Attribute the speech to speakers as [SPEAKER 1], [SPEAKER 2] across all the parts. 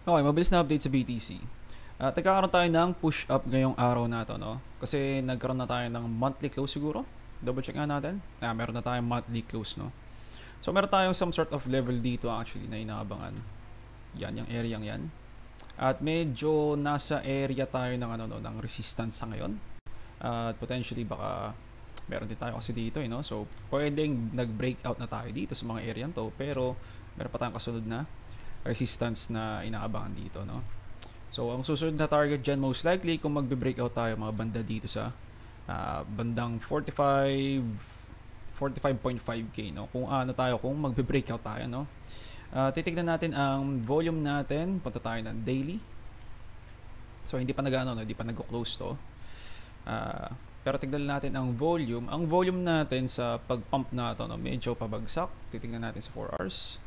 [SPEAKER 1] Okay, mabilis na update sa BTC. At nagkakaroon tayo ng push up ngayong araw na to, no? Kasi nagkaroon na tayo ng monthly close siguro. Double check nga natin. Meron na tayong monthly close, no? So, meron tayong some sort of level dito actually na inaabangan. Yan, yung area yan. At medyo nasa area tayo ng, ano, no, ng resistance sa ngayon. At potentially baka meron din tayo kasi dito, no? So, pwedeng nag-breakout na tayo dito sa mga area to. Pero, meron pa tayong kasunod na resistance na inaabangan dito, no? So, ang susunod na target dyan most likely kung magbe-breakout tayo mga banda dito sa bandang 45.5k, no? Kung ano tayo, kung magbe-breakout tayo, no? Titignan natin ang volume natin. Punta tayo ng daily. So, hindi pa hindi pa nag-close to. Pero tignan natin ang volume. Ang volume natin sa pag-pump na to, no, medyo pabagsak. Titignan natin sa 4 hours.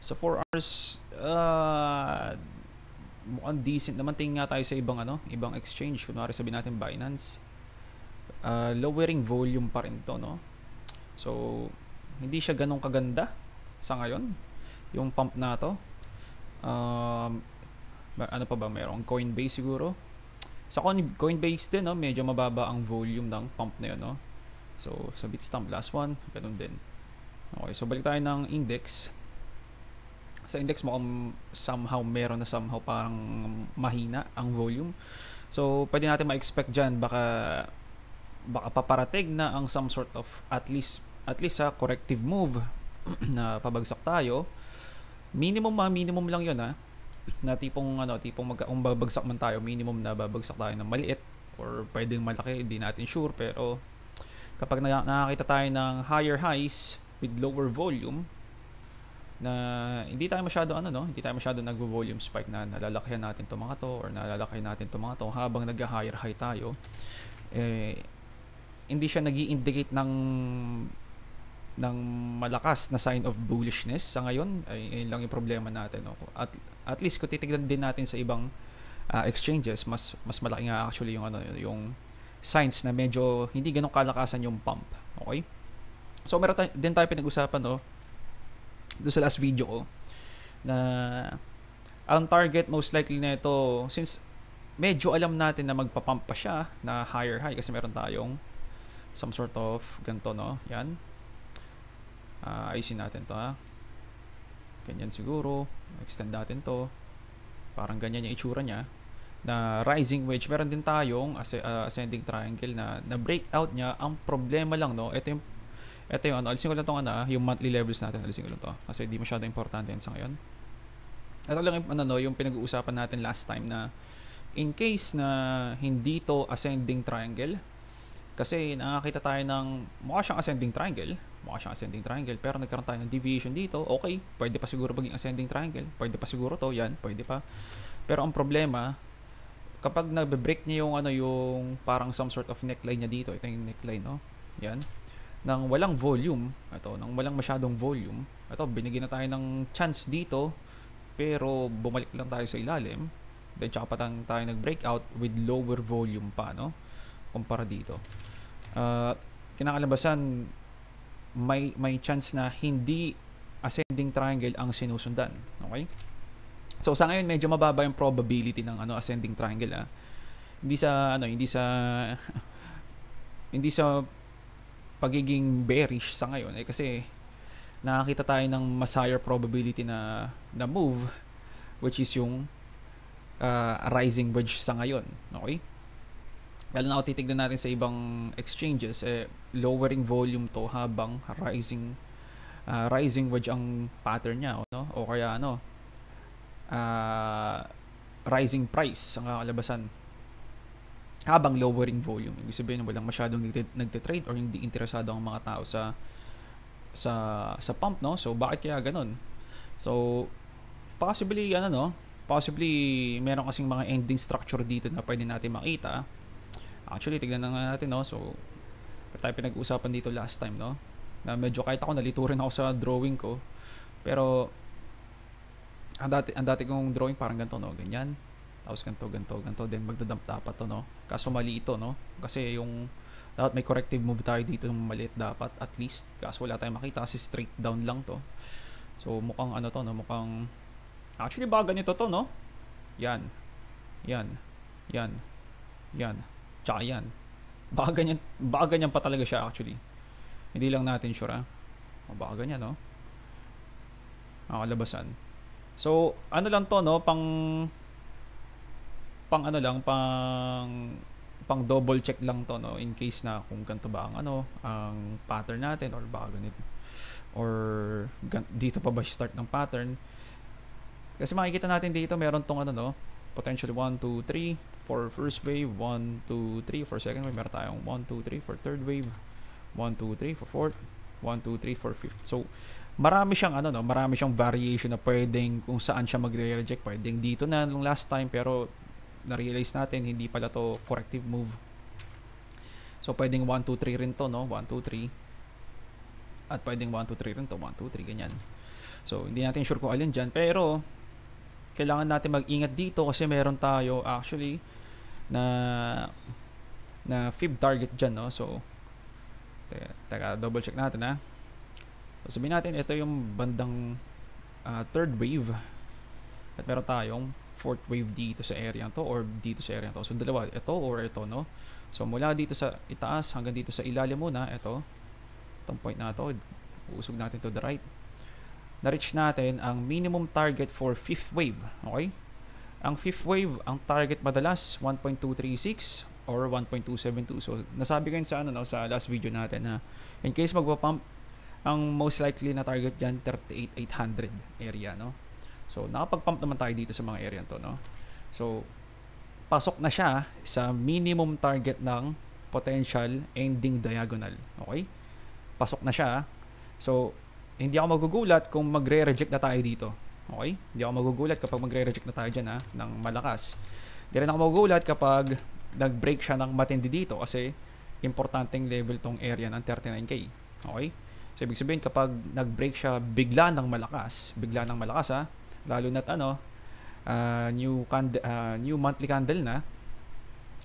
[SPEAKER 1] Sa 4 hours, mukhang decent naman. Tingin nga tayo sa ibang exchange. Kunwari sabihin natin Binance. Lowering volume pa rin to, no? So, hindi siya ganun kaganda sa ngayon. Yung pump na to. Ano pa ba? Merong Coinbase siguro. Sa Coinbase din, no? Medyo mababa ang volume ng pump na yun, no? So, sa Bitstamp, last one. Ganun din. Okay, so balik tayo ng index. Sa index mukhang meron na somehow parang mahina ang volume. So, pwede natin ma-expect dyan baka paparating na ang some sort of at least sa corrective move na pabagsak tayo. Minimum lang yun, ha. Na tipong kung babagsak man tayo, minimum na babagsak tayo ng maliit or pwedeng malaki, hindi natin sure. Pero kapag nakakita tayo ng higher highs with lower volume, na hindi tayo masyado nagvo-volume spike na nalalakihan natin to mga to or nalalaki natin to mga to habang nag-higher high tayo, hindi siya nag-i-indicate ng malakas na sign of bullishness sa ngayon. Ayun lang yung problema natin, no? At least kung titignan din natin sa ibang exchanges, mas malaki nga actually yung signs na medyo hindi ganun kalakasan yung pump. Okay? So meron din tayo pinag-usapan, no, doon sa last video ko, na ang target most likely na ito, since medyo alam natin na magpapump pa siya na higher high kasi meron tayong some sort of ganito, no? Yan. Ayusin natin to, ha. Ganyan siguro. Extend natin to. Parang ganyan yung itsura niya. Na rising wedge. Meron din tayong ascending triangle na breakout niya. Ang problema lang, no, ito yung alisin ko lang itong yung monthly levels natin, alisin ko lang to kasi di masyado importante yan sa ngayon. Ito lang yung pinag-uusapan natin last time, na in case na hindi to ascending triangle, kasi nakakita tayo ng mukha siyang ascending triangle, pero nagkaroon tayo ng deviation dito. Okay, pwede pa siguro maging ascending triangle, pwede pa siguro to, yan, pwede pa. Pero ang problema, kapag nagbe-break niya yung parang some sort of neckline niya dito, ito yung neckline, no, yan, nang walang volume, nang walang masyadong volume, binigyan na tayo ng chance dito, pero bumalik lang tayo sa ilalim, then tsaka pa tayo nag-breakout with lower volume pa, no, kumpara dito. Kinakalabasan, may chance na hindi ascending triangle ang sinusundan. Okay? So sa ngayon medyo mababa yung probability ng ascending triangle, ha. Hindi sa pagiging bearish sa ngayon, kasi nakakita tayo ng mas higher probability na move, which is yung rising wedge sa ngayon. Okay? Lalo na kung titignan natin sa ibang exchanges, lowering volume to habang rising wedge ang pattern niya, no? O kaya rising price ang kakalabasan habang lowering volume. Ibig sabihin walang masyadong nagte-trade or hindi interesado ang mga tao sa pump, no? So bakit kaya ganun? So possibly meron kasing mga ending structure dito na pwede natin makita. Actually tignan na nga natin, no? So tayo pinag-usapan dito last time, no, na medyo kahit ako nalito rin ako sa drawing ko, pero ang dati kong drawing parang ganito, no, ganyan. Tapos ganito, then magdadump dapat to, no? Kaso mali ito, no? Kasi dapat may corrective move tayo dito ng maliit dapat, at least. Kaso wala tayong makita kasi straight down lang to. So mukhang mukhang Actually, baka ganito to, no? Yan. Yan. Yan. Yan. Tsaka yan. Baka ganyan pa talaga siya actually. Hindi lang natin sure, ha? O, baka ganyan, no? Kalabasan. So, ano lang to, no? Pang ano lang, pang double check lang to, no, in case na kung ganito ba ang ano ang pattern natin, or baka ganito, or dito pa ba start ng pattern. Kasi makikita natin dito meron tong ano, no, potentially 1 2 3 for first wave, 1 2 3 for second wave, meron tayong 1 2 3 for third wave, 1 2 3 for fourth, 1 2 3 for fifth. So marami siyang ano, no, marami siyang variation na pwedeng kung saan siya magre-reject. Pwedeng dito na nung last time pero na-realize natin hindi pala to corrective move. So pwedeng 1 2 3 rin to, no, 1 2 3, at pwedeng 1 2 3 rin to, 1 2 3 ganyan. So hindi natin sure kung alin dyan, pero kailangan natin mag-ingat dito kasi meron tayo actually na fib target dyan, no. So teka double check natin, ha. So sabihin natin ito yung bandang third wave, at meron tayong fourth wave dito sa area to, or dito sa area to. So dalawa, ito or ito, no. So mula dito sa itaas hanggang dito sa ilalim muna, ito itong point na to, usog natin to the right. Na-reach natin ang minimum target for fifth wave. Okay, ang fifth wave, ang target madalas 1.236 or 1.272. So nasabi ko yun sa ano, no, sa last video natin na in case magpa-pump, ang most likely na target dyan 38,800 area, no. So nakapag-pump naman tayo dito sa mga area to, no. So pasok na siya sa minimum target ng potential ending diagonal. Okay, pasok na siya. So hindi ako magugulat kung magre-reject na tayo dito. Okay, hindi ako magugulat kapag magre-reject na tayo dyan, ha, ng malakas. Hindi rin ako magugulat kapag nag-break siya ng matindi dito, kasi importanteng level tong area ng 39k. Okay, so ibig sabihin kapag nag-break siya bigla ng malakas, ha, lalo na't ano, new monthly candle na,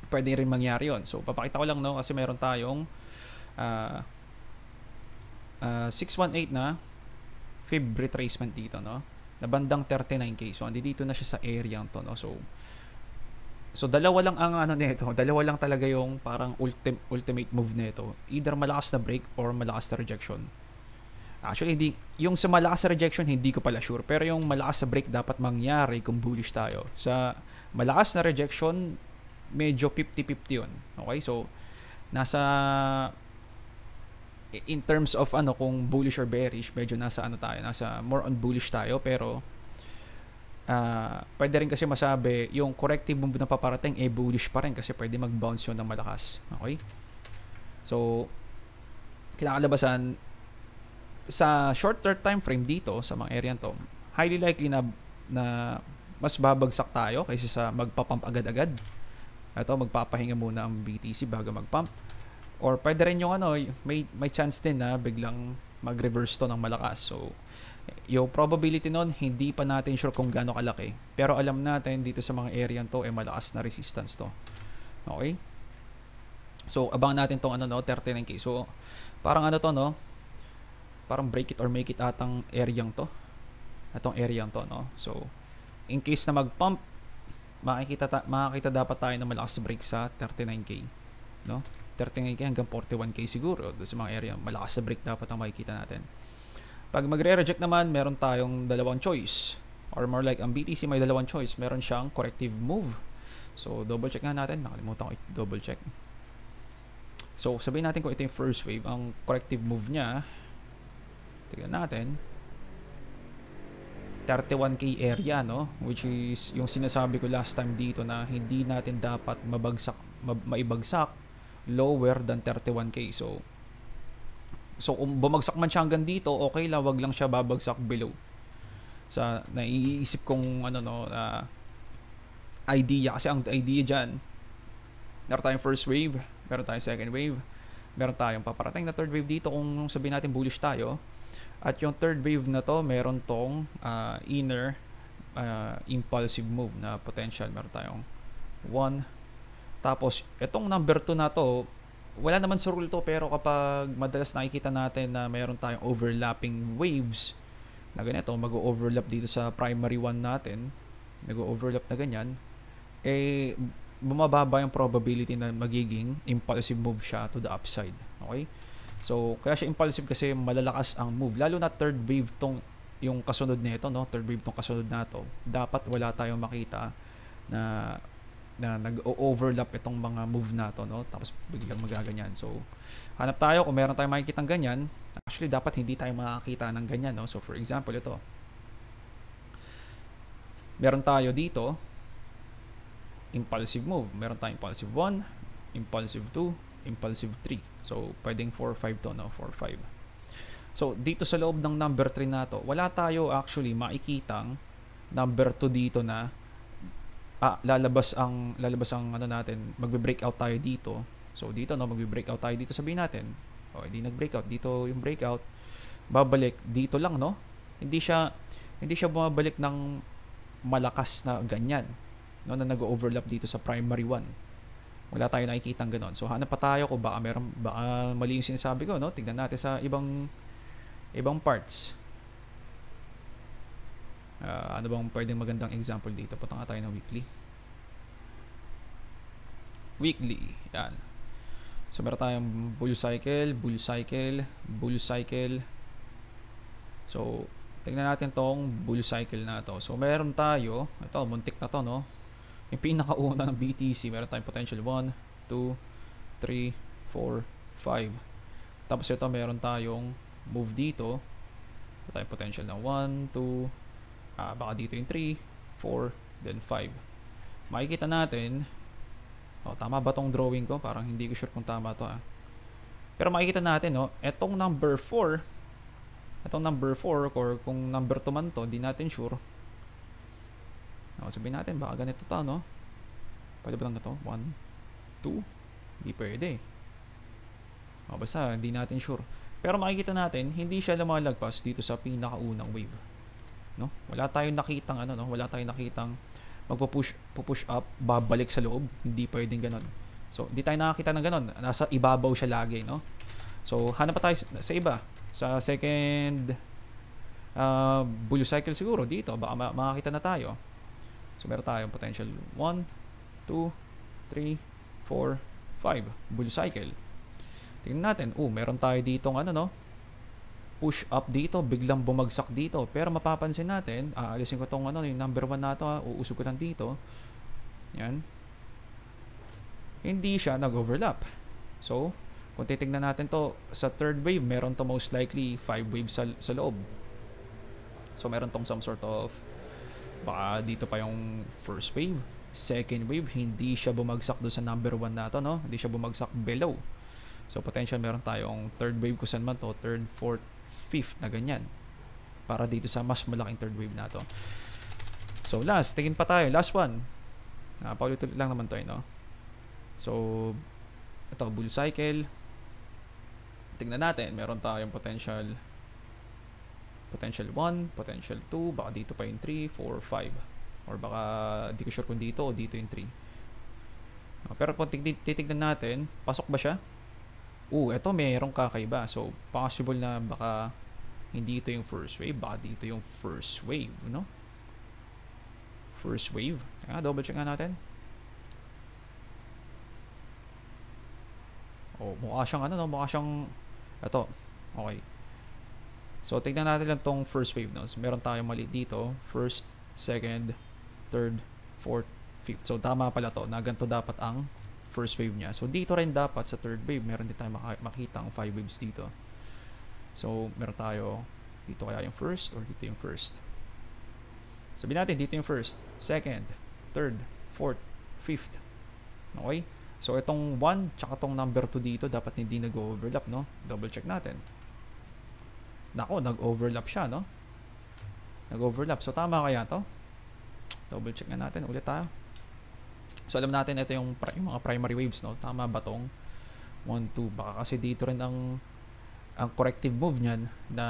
[SPEAKER 1] pwede rin mangyari yon. So papakita ko lang, no, kasi meron tayong 618 na fib retracement dito, no, na bandang 39k. So dito na siya sa area to, no. So dalawa lang ang ano nito, dalawa lang talaga yung parang ultimate move nito. Either malakas na break or malakas na rejection. Actually, hindi, yung sa malakas na rejection hindi ko pala sure, pero yung malakas na break dapat mangyari kung bullish tayo. Sa malakas na rejection, medyo 50-50 yun. Okay, so nasa, in terms of ano, kung bullish or bearish, medyo nasa ano tayo, nasa more on bullish tayo, pero pwede rin kasi masabi yung corrective move na paparating bullish pa rin, kasi pwede mag-bounce yun ng malakas. Okay, so kinakalabasan sa shorter time frame dito sa mga area to, highly likely na mas babagsak tayo kaysa sa magpa-pump agad-agad. Ito, magpapahinga muna ang BTC bago mag-pump. Or pwede rin yung ano, may chance din na biglang mag-reverse to ng malakas. So yung probability nun, hindi pa natin sure kung gaano kalaki, pero alam natin dito sa mga area to malakas na resistance to. Okay, so abang natin tong ano, no, 39k. So parang ano to, no, parang break it or make it atang area to, atong area to, no. So in case na mag-pump, makakita dapat tayo ng malakas break sa 39k, no, 39k hanggang 41k siguro. Doon sa mga area malakas na break dapat ang makikita natin. Pag magre-reject naman, meron tayong dalawang choice, or more like ang BTC may dalawang choice. Meron siyang corrective move. So double check nga natin, nakalimutan ko i-double check. So sabihin natin kung ito yung first wave, ang corrective move niya, tignan natin, 31k area, no, which is yung sinasabi ko last time dito na hindi natin dapat maibagsak lower than 31k. So kung bumagsak man siya hanggang dito, okay lang, wag lang siya babagsak below. Sa naiisip kong ano, no, idea, kasi ang idea dyan, meron tayong first wave, meron tayong second wave, meron tayong paparating na third wave dito kung sabihin natin bullish tayo. At yung third wave na to, meron tong inner impulsive move na potential. Meron tayong 1. Tapos itong number 2 na to, wala naman sa rule to, pero kapag madalas nakikita natin na meron tayong overlapping waves na ganito, mag-overlap dito sa primary 1 natin, nag-overlap na ganyan, eh, bumababa yung probability na magiging impulsive move siya to the upside. Okay? So, kaya siya impulsive kasi malalakas ang move. Lalo na third wave tong yung kasunod nito, no? Third wave tong kasunod na to. Dapat wala tayong makita na nag-overlap itong mga move na to, no? Tapos biglang magaganyan. So, hanap tayo kung meron tayong makikita ng ganyan. Actually, dapat hindi tayo makakita ng ganyan, no? So, for example, ito. Meron tayo dito, impulsive move. Meron tayong impulsive 1, impulsive 2, impulsive 3. So, pwedeng 4, 5 to, no? 4, 5. So, dito sa loob ng number 3 na to, wala tayo actually makikitang number 2 dito na lalabas ang ano natin, magbe-breakout tayo dito. So dito, no, magbe-breakout tayo dito, sabihin natin. Hindi nag-breakout dito, yung breakout babalik dito lang, no? Hindi siya bumabalik ng malakas na ganyan, no, na nag-overlap dito sa primary 1. Wala tayo nakikitang ganoon. So hanap pa tayo kung baka mali yung sinasabi ko, no? Tignan natin sa ibang parts. Ano bang pwedeng magandang example dito? Punta nga tayo ng weekly. Yan. So meron tayong bull cycle. So tingnan natin tong bull cycle na to. So meron tayo, ito muntik na to, no? Yung pinakauna ng BTC, meron tayong potential 1, 2, 3, 4, 5. Tapos ito meron tayong move dito. Meron tayong potential na 1, 2, baka dito yung 3, 4, then 5. Makikita natin, tama ba tong drawing ko? Parang hindi ko sure kung tama to. Pero makikita natin, no, etong number 4, or kung number 2 man to, hindi natin sure. Sabihin natin, baka ganito to, no? Pwede ba lang na to? 1, 2, hindi pwede. Basta, hindi natin sure. Pero makikita natin, hindi siya lumalagpas dito sa pinakaunang wave. No? Wala tayong nakitang wala tayong nakitang magpo-push up, babalik sa loob. Hindi pwedeng ganoon. So, hindi tayo nakakita ng ganoon. Nasa ibabaw siya lagi, no? So, hanap pa tayo sa iba. Sa second bull cycle siguro dito, baka makakita na tayo. So, meron tayong potential 1, 2, 3, 4, 5 bull cycle. Tingnan natin. Meron tayo ditong push up dito, biglang bumagsak dito. Pero mapapansin natin, aalisin ko tong yung number 1 na to, uusog ko lang dito. Yan. Hindi siya nag-overlap. So, kung titignan natin to sa third wave, meron to most likely 5 waves sa loob. So, meron tong some sort of, baka dito pa yung first wave, second wave, hindi siya bumagsak doon sa number 1 na to, no? Hindi siya bumagsak below. So, potential meron tayong third wave kusan man to, third, fourth, fifth na ganyan. Para dito sa mas malaking third wave na to. So, tingin pa tayo. Last one. Paulit-ulit lang naman to, no? So, ito, bull cycle. Tingnan natin. Meron tayong potential 1, potential 2, baka dito pa yung 3, 4, 5. Or baka, di ko sure kung dito o dito yung 3. Pero kung titignan natin, pasok ba siya? Ito merong kakaiba. So, possible na baka hindi ito yung first wave, baka dito yung first wave, no? First wave. Double check nga natin. Mukha siyang mukha siyang ito. Okay. So, tignan natin lang tong first wave, no? So, meron tayong mali dito. First, second, third, fourth, fifth. So, tama pala to. Na ganito dapat ang first wave niya. So, dito rin dapat sa third wave, meron din tayo makita ang 5 waves dito. So, meron tayo dito kaya yung first or dito yung first. Sabihin natin, dito yung first, second, third, fourth, fifth. Okay? So, itong 1 tsaka itong number 2 dito, dapat hindi nag-overlap, no? Double check natin. Nako, nag-overlap siya, no? Nag-overlap. So, tama kaya to? Double check nga natin. Ulit tayo. So, alam natin, ito yung mga primary waves, no? Tama ba tong 1, 2? Baka kasi dito rin ang corrective move niyan na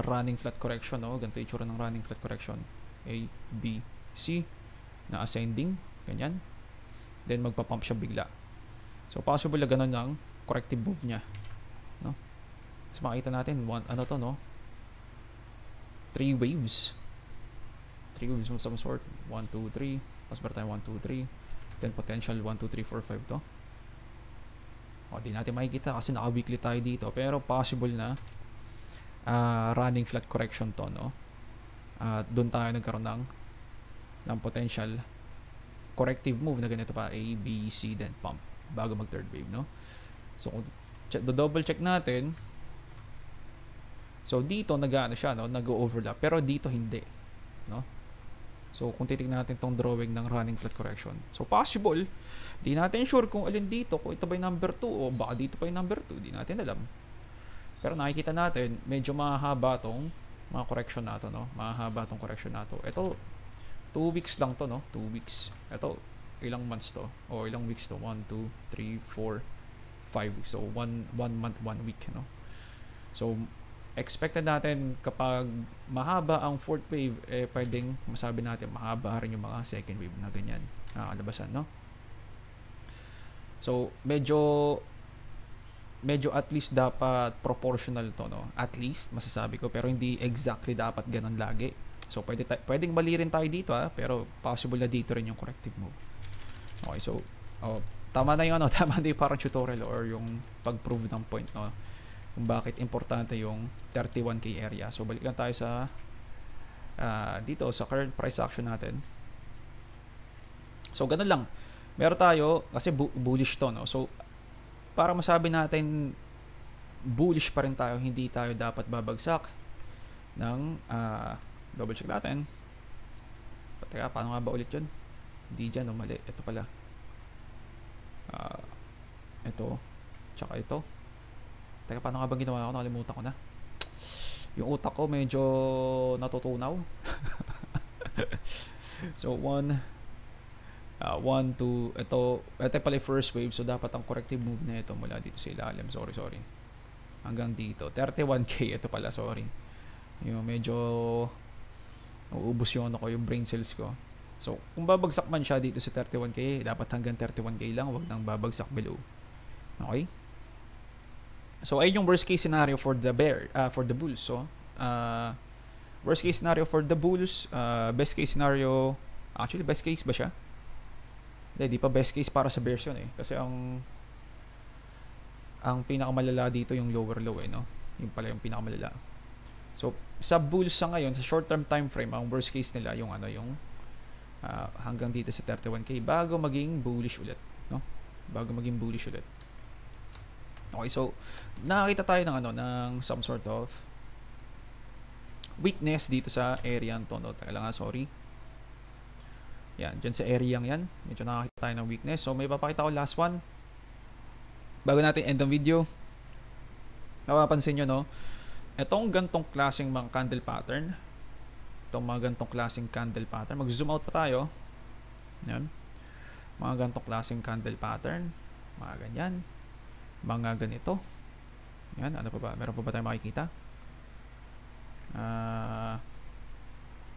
[SPEAKER 1] running flat correction, no? Ganito yung itsura ng running flat correction. A, B, C na ascending. Ganyan. Then, magpa-pump siya bigla. So, possible na ganun ang corrective move niya. No? So, makita natin, ano to, no? 3 waves. 3 waves of some sort. 1, 2, 3. Mas meron tayong 1, 2, 3. Then potential 1, 2, 3, 4, 5 to. O, di natin makikita kasi naka-weekly tayo dito. Pero possible na running flat correction to, no? Doon tayo nagkaroon ng potential corrective move na ganito pa. A, B, C, then pump. Bago mag third wave, no? So, kung double check natin, so dito nag-ano siya, no? Nag-overlap. Pero dito hindi, no? So, kung titignan natin tong drawing ng running flat correction. So, possible. Di natin sure kung alin dito. Kung ito ba yung number 2 o baka dito pa yung number 2. Di natin alam. Pero nakikita natin, medyo mahaba tong mga correction na to, no? Mahaba tong correction na to. Ito, 2 weeks lang to, no? 2 weeks. Ito, ilang months to? O ilang weeks to? 1, 2, 3, 4, 5 weeks. So, 1 month, 1 week, no? So, expected natin kapag mahaba ang fourth wave, pwedeng masabi natin mahaba rin yung mga second wave na ganyan nakakalabasan, no? So medyo at least dapat proportional to, no? At least masasabi ko, pero hindi exactly dapat ganun lagi. So pwedeng mali rin tayo dito, pero possible na dito rin yung corrective move. Okay, so tama na yung tama na yung parang tutorial or yung pag-prove ng point, no? Kung bakit importante yung 31K area. So balik lang tayo sa dito sa current price action natin. So ganun lang. Meron tayo kasi bullish to, no? So para masabi natin bullish pa rin tayo, hindi tayo dapat babagsak ng double check natin. Teka, paano nga ba ulit yun? Hindi dyan, mali. Ito pala. Ito. Tsaka ito. Teka, paano nga bang ginawa ko? Nakalimutan ko na. Yung utak ko medyo natutunaw. So, 1, 2, ito pala yung first wave. So, dapat ang corrective move na ito mula dito sa ilalim. Sorry. Hanggang dito. 31K. Ito pala, sorry. Yung medyo uubos yung yung brain cells ko. So, kung babagsak man siya dito sa 31K, dapat hanggang 31K lang. Huwag nang babagsak below. Okay? So, ayun yung worst case scenario for the bulls. So, worst case scenario for the bulls, best case scenario, actually best case ba siya? Hindi pa best case para sa bears yun, kasi ang pinakamalala dito yung lower low, no? Yung pala yung pinakamalala. So, sa bulls sa ngayon, sa short term time frame, ang worst case nila yung hanggang dito sa 31K bago maging bullish ulit, no? Bago maging bullish ulit. Okay, so nakakita tayo ng some sort of weakness dito sa area to, no? Teka lang, sorry. Yan, dyan sa area yan. Medyo nakakita tayo ng weakness. So may papakita ko last one. Bago natin end ang video. Napapansin nyo, no? Itong gantong klaseng mga candle pattern. Itong mga gantong klaseng candle pattern. Mag-zoom out pa tayo. Yan. Mga gantong klaseng candle pattern. Mga ganyan. Mga ganito. Yan, ano pa ba? Meron pa ba tayong makikita?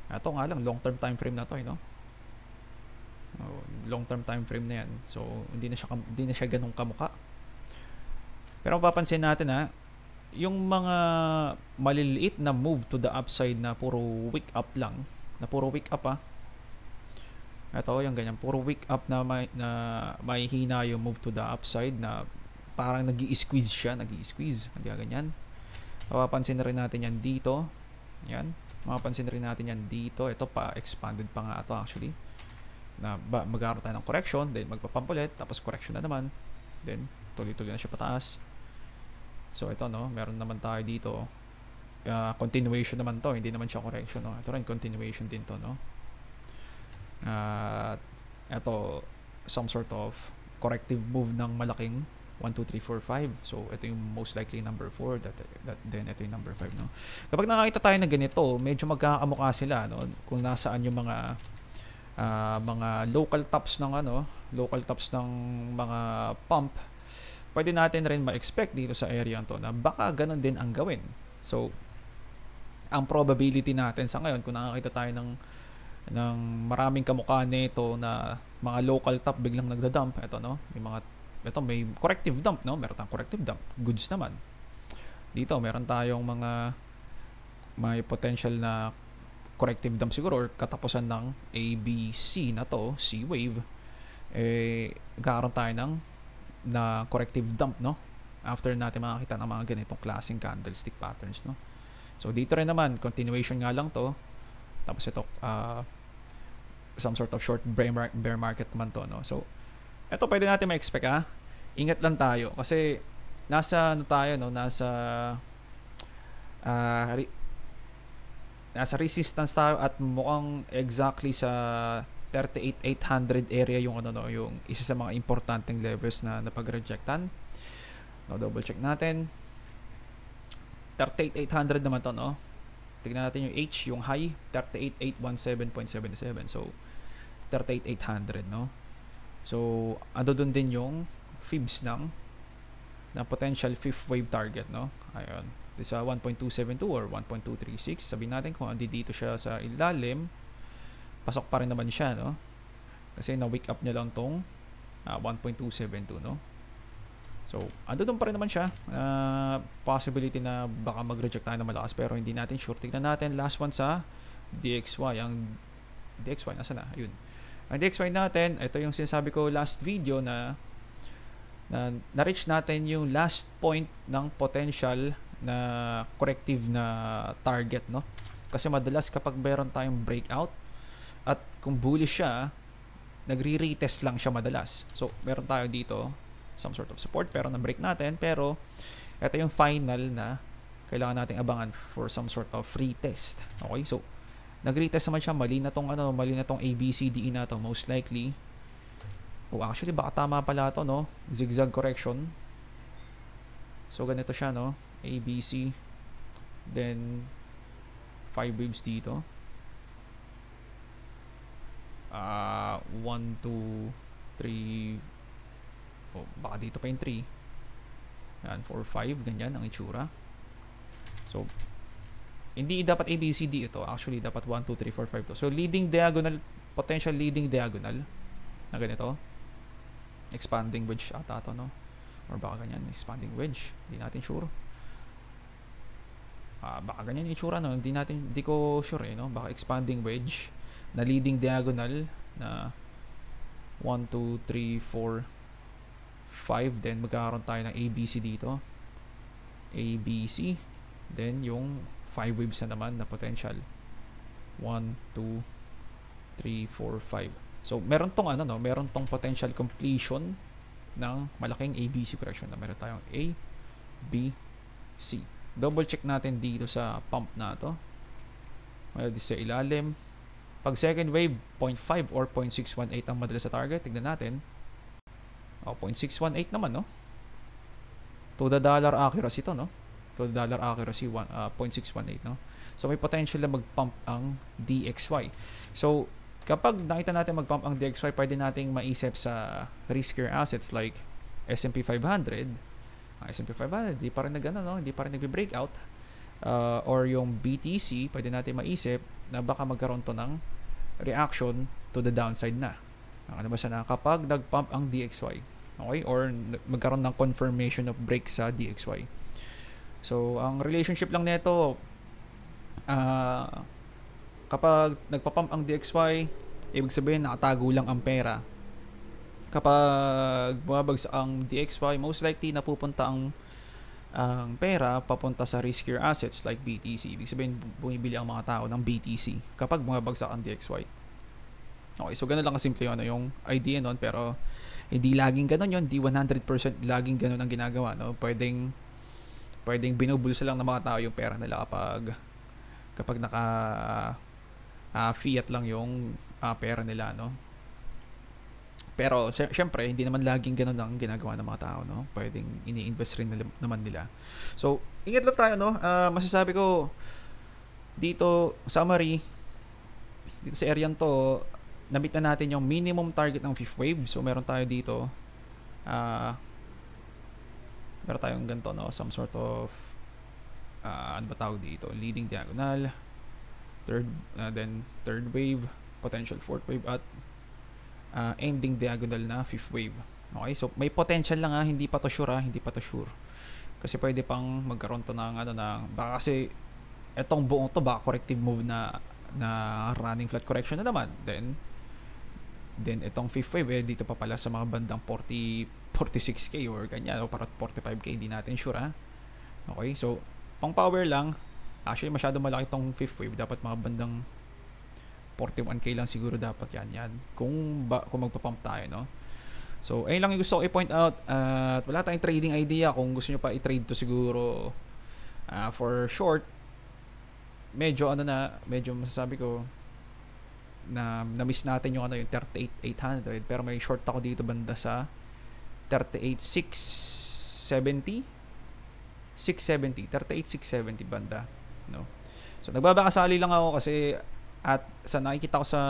[SPEAKER 1] Ito nga lang, long term time frame na to, no? Long term time frame na yan. So, hindi na siya ganung kamuka. Pero mapapansin natin, yung mga maliliit na move to the upside na puro wick up lang, na puro wick up, ito, yung ganyan, puro wick up na may hina yung move to the upside na parang nag-i-squeeze siya, ganyan. Mapapansin na rin natin yan dito. Yan. Mapapansin na rin natin yan dito. Ito pa, expanded pa nga ito actually. Na magkakaroon tayo ng correction, then magpapump ulit, tapos correction na naman. Then, tuloy-tuloy na siya pataas. So, ito, no, meron naman tayo dito. Continuation naman to, hindi naman siya correction, no. Ito rin, continuation din to, no. Ito, some sort of corrective move ng malaking 1, 2, 3, 4, 5. So, ito yung most likely number 4. Then, ito yung number 5, no? Kapag nakakita tayo ng ganito, medyo magkakamukha sila, no? Kung nasaan yung mga local tops ng mga pump, pwede natin rin ma-expect dito sa area to na baka ganun din ang gawin. So, ang probability natin sa ngayon, kung nakakita tayo ng maraming kamukha nito na mga local top biglang nagda-dump, ito, no? May corrective dump, no? Meron tayong corrective dump. Goods naman. Dito, meron tayong mga may potential na corrective dump siguro or katapusan ng ABC na to, C wave, magkakaroon tayo ng na corrective dump, no? After natin makakita ng mga ganitong klaseng candlestick patterns, no? So dito rin naman continuation nga lang to, tapos ito some sort of short bear market naman to, no? So ito pwede natin ma-expect, ingat lang tayo kasi nasa ano tayo, no? Nasa resistance tayo at mukhang exactly sa 38,800 area yung yung isa sa mga importanteng levels na napag-rejectan. No, double check natin. 38,800 naman to, no? Tignan natin yung H, yung high, 38,817.77. So 38,800, no? So ando dun din yung fibs ng potential fifth wave target, no? Ayun. This 1.272 or 1.236. Sabihin natin kung andi dito siya sa ilalim, pasok pa rin naman siya, no? Kasi na-wake up niya lang tong 1.272, no? So, ando doon pa rin naman siya. Possibility na baka mag-reject tayo na malakas pero hindi natin sure. Tignan natin last one sa DXY. Ang DXY, nasa na? Ayun. Ang DXY natin, ito yung sinasabi ko last video na na-reach natin yung last point ng potential na corrective na target, no? Kasi madalas kapag meron tayong breakout at kung bullish siya, nagre-retest lang siya madalas. So, meron tayo dito some sort of support pero na-break natin, pero ito yung final na kailangan nating abangan for some sort of retest. Okay? So, nag-retest naman siya, mali na tong ABCDE na to most likely. Oh, actually baka tama pala to, no? Zigzag correction. So, ganito siya, no? ABC, then 5 waves dito. 1, 2, 3, baka dito pa yung 3. Yan, 4, 5, ganyan ang itsura. So, hindi dapat ABCD ito. Actually, dapat 1, 2, 3, 4, 5 to. So, leading diagonal, potential leading diagonal na ganito. Expanding wedge ata to, no? Or baka ganyan, expanding wedge. Hindi natin sure. Baka ganyan yung itsura, no? Hindi ko sure, no? Baka expanding wedge na leading diagonal na 1, 2, 3, 4, 5. Then magkakaroon tayo ng ABC dito. ABC. Then yung 5 waves na naman na potential. 1, 2, 3, 4, 5. So meron tong meron tong potential completion ng malaking ABC correction na meron tayong A, B, C. Double check natin dito sa pump na to. Dito sa ilalim. Pag second wave, 0.5 or 0.618 ang madalas sa target. Tignan natin. 0.618 naman, no? To the dollar accuracy to, no? To the dollar accuracy, 0.618, no? So, may potential na mag-pump ang DXY. So, kapag nakita natin mag-pump ang DXY, pwede nating maisip sa riskier assets like S&P 500. Ang S&P 500, hindi pa rin hindi pa rin nag-breakout. Or yung BTC, pwede natin maisip na baka magkaroon to ng reaction to the downside na. Na kapag nag-pump ang DXY. Okay? Or magkaroon ng confirmation of break sa DXY. So, ang relationship lang nito, kapag nagpa-pump ang DXY, ibig sabihin nakatago lang ang pera. Kapag bumabagsak ang DXY, most likely napupunta ang pera papunta sa riskier assets like BTC. Ibig sabihin, bumibili ang mga tao ng BTC kapag bumabagsak ang DXY. Okay, so ganun lang kasimple yung idea nun, pero hindi laging ganun yun. Hindi 100% laging ganun ang ginagawa, no? Pwedeng binubulsa lang ng mga tao yung pera nila kapag naka fiat lang yung pera nila, no? Pero syempre hindi naman laging ganoon ang ginagawa ng mga tao, no? Pwedeng ini-invest rin naman nila. So, ingat lang tayo, no? Masasabi ko dito, summary, dito sa area to, nabit na natin yung minimum target ng fifth wave. So, meron tayo dito meron tayong ganito, no? Some sort of ano ba tawag dito? Leading diagonal, then third wave, potential fourth wave, at ending diagonal na fifth wave. Okay, so may potential lang, hindi pa to sure, hindi pa to sure. Kasi pwede pang magkaroon to ng baka kasi etong buong to ba corrective move na running flat correction na naman. Then itong fifth wave dito pa pala sa mga bandang 46k or ganyan o para 45k, hindi natin sure ha. Okay, so pang power lang, actually masyado malaki tong fifth wave, dapat mga bandang 41k lang siguro dapat yan kung magpa-pump tayo, no. So ayun lang yung gusto ko i-point out, at wala tayong trading idea. Kung gusto nyo pa i-trade to siguro for short, medyo masasabi ko na miss natin yung yung 38,800, pero may short ako dito banda sa 38,670 banda, no. So nagbabakasali lang ako kasi at sa nakikita ko sa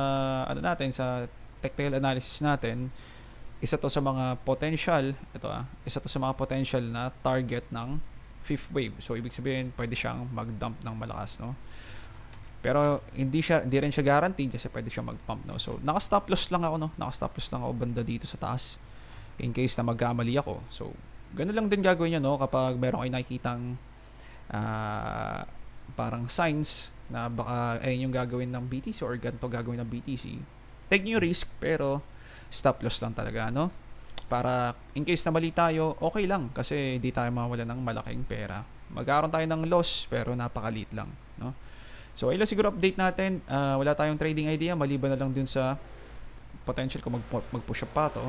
[SPEAKER 1] natin sa technical analysis natin, isa to sa mga potential na target ng fifth wave. So ibig sabihin pwede siyang mag-dump ng malakas, no. Pero hindi rin siya guaranteed kasi pwede siya mag-pump, no. So naka-stop loss lang ako, no. Naka-stop loss lang ako banda dito sa taas in case na magkamali ako. So ganun lang din gagawin niyo, no, kapag meron kayo nakikitang parang signs na baka ayun yung gagawin ng BTC or ganito gagawin ng BTC. Take nyo risk pero stop loss lang talaga, no. Para in case na mali tayo, okay lang kasi hindi tayo mawala ng malaking pera. Magkaroon tayo ng loss pero napakaliit lang, no. So ayun lang siguro update natin. Wala tayong trading idea maliban na lang dun sa potential kung mag-push up pa to.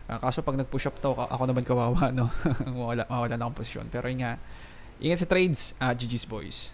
[SPEAKER 1] Kaso pag nag-push up to, ako naman kawawa, no. mawala na akong posisyon. Pero yun nga, ingat sa trades. GG's boys.